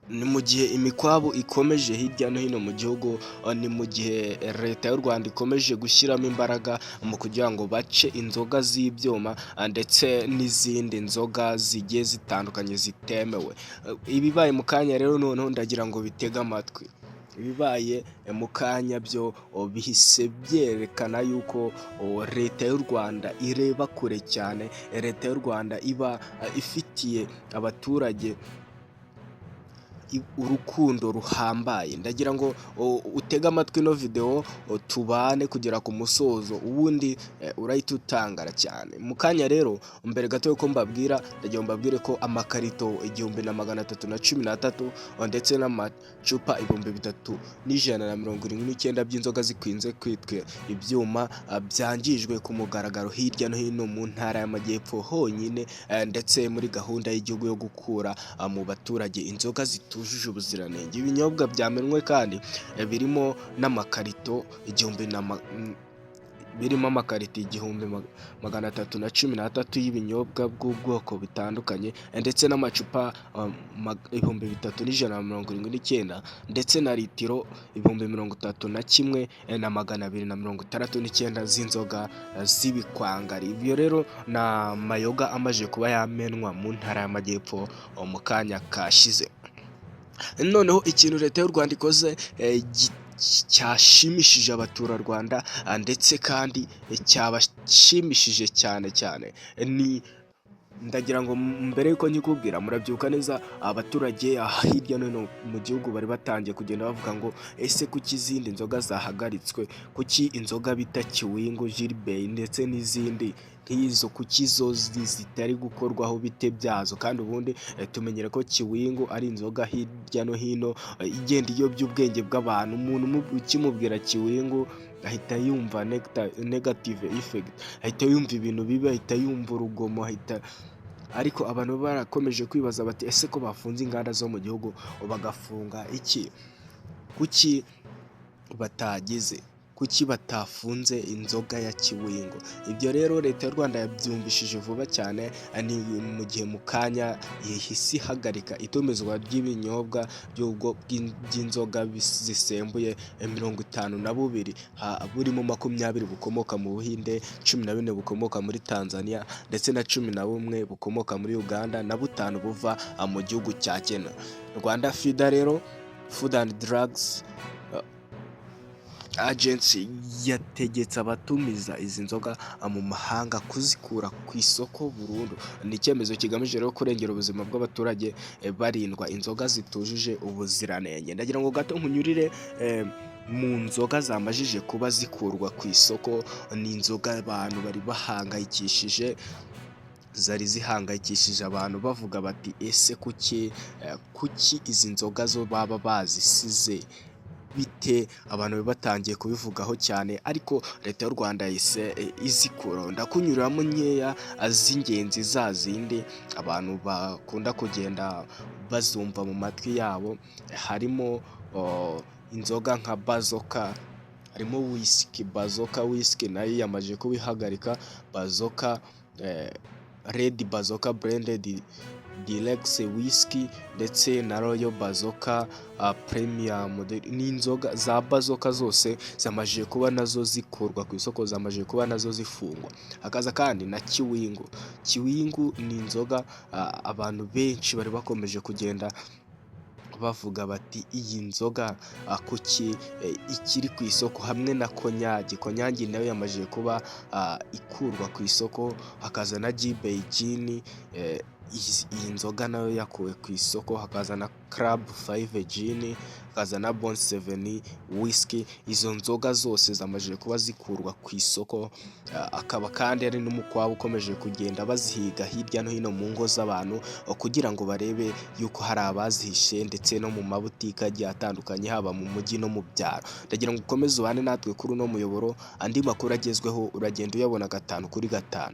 Ni mu gihe imikwabu ikomeje hirya no hino mu gihugu, ni mu gihe leta y'u Rwanda ikomeje gushyiramo imbaraga mu kugira ngo bace inzoga z'ibyuma, ndetse n'izindi nzoga zigiye zitandukanye zitemewe. Ibibaye mu kanya rero noneho ndagira ngo bitege amatwi. Ibibaye mu kanya byo bihise byerekana yuko leta y'u Rwanda ireba kure cyane, leta y'u Rwanda iba ifitiye abaturage urukundo ruhambaye. Ndagira ngo utege amatwi ino video tubane kugera ku musozo, ubundi urahita utangara cyane. Mu kanya rero mbere gato yuko mbabwira, ndagira ngo mbabwire ko amakarito 1313 ndetse n'amacupa 3179 by'inzoga zikwinze kwitwa ibyuma byangijwe ku mugaragaro hirya no hino mu ntara y'Amajyepfo honyine, ndetse muri gahunda y'igihugu yo gukura mu baturage inzoga zitujuje ubuziranenge. Ibinyobwa byamenwe kandi birimo n'amakarito birimo amakarito 1313 y'ibinyobwa bw'ubwoko butandukanye, ndetse n'amacupa 3179 ndetse na litiro 31,269 z'inzoga z'ibikwangari. Ibyo rero ni amayoga amaze kuba yamenwa mu ntara y'Amajyepfo mu kanya kashize. Noneho ikintu leta y'u Rwanda ikoze cyashimishije abaturarwanda, ndetse kandi cyabashimishije cyane cyane, ndagira ngo mbere yuko nkikubwira murabyuka neza, abaturage hirya no hino mu gihugu bari batangiye kugenda bavuga ngo ese kuki izindi nzoga zahagaritswe, kuki inzoga bita Kiwingu, Gilbert ndetse n'izindi nk'izo kuki zo zitari gukorwaho bite byazo, kandi ubundi tumenyere ko Kiwingu ari inzoga hirya no hino igenda iyobya ubwenge bw'abantu. Umuntu ukimubwira Kiwingu ahita yumva negative effect, ahita yumva ibintu bibi, ahita yumva urugomo, ariko abantu barakomeje kwibaza bati ese ko bafunze inganda zo mu gihugu bagafunga iki, kuki batafunze inzoga ya Kiwingu? Ibyo rero leta y'u Rwanda yabyumvishije vuba cyane, ni mu gihe mu kanya ihise ihagarika itumizwa ry'ibinyobwa by'inzoga zisembuye 52, burimo 20 bukomoka mu Buhinde, 14 bukomoka muri Tanzania, ndetse na 11 bukomoka muri Uganda, na 5 buva mu gihugu cya Kenya. Rwanda FIDA rero, Food and Drugs Agency, yategetse abatumiza izi nzoga mu mahanga kuzikura ku isoko burundu. Ni icyemezo kigamije rero kurengera ubuzima bw'abaturage, barindwa inzoga zitujuje ubuziranenge. Ndagira ngo gato nkunyurire mu nzoga zamajije kuba zikurwa ku isoko. Ni inzoga abantu bari zari zihangayikishije abantu bavuga bati ese kuki izi nzoga zo baba bazisize bite? Abantu batangiye kubivugaho cyane, ariko leta y'u Rwanda yahise izikura. Ndakunyuriramo nkeya z'ingenzi, za zindi abantu bakunda kugenda bazumva mu matwi yabo. Harimo inzoga nka Bazoka, harimo Bazoka whisky nayo yamaze kubihagarika, Bazoka Red Bazoka Blended Deluxe Whisky, ndetse na Royal Bazoka Premium. Ni inzoga za Bazoka zose zamaze kuba nazo zikurwa ku isoko, zamaze kuba nazo zifungwa. Hakaza kandi na Kiwingu. Kiwingu ni inzoga abantu benshi bari bakomeje kugenda bavuga bati iyi nzoga kuki ikiri ku isoko, hamwe na Konyangi nayo yamaze kuba ikurwa ku isoko. Hakaza na Gin, iyi nzoga nayo yakuwe ku isoko. Hakaza na Club 5 Gin, hakaza na Bon 7 Whisky. Izo nzoga zose zamaze kuba zikurwa ku isoko. Akaba kandi ari n'umukwabu ukomeje kugenda bazihiga hirya no hino mu ngo z'abantu, kugira ngo barebe yuko hari abazihishe, ndetse no mu mabutike agiye atandukanye, haba mu mujyi no mu byaro. Ndagira ngo ukomeze ubane natwe kuri uno muyoboro, andi makuru agezweho uragenda uyabona 5 kuri 5.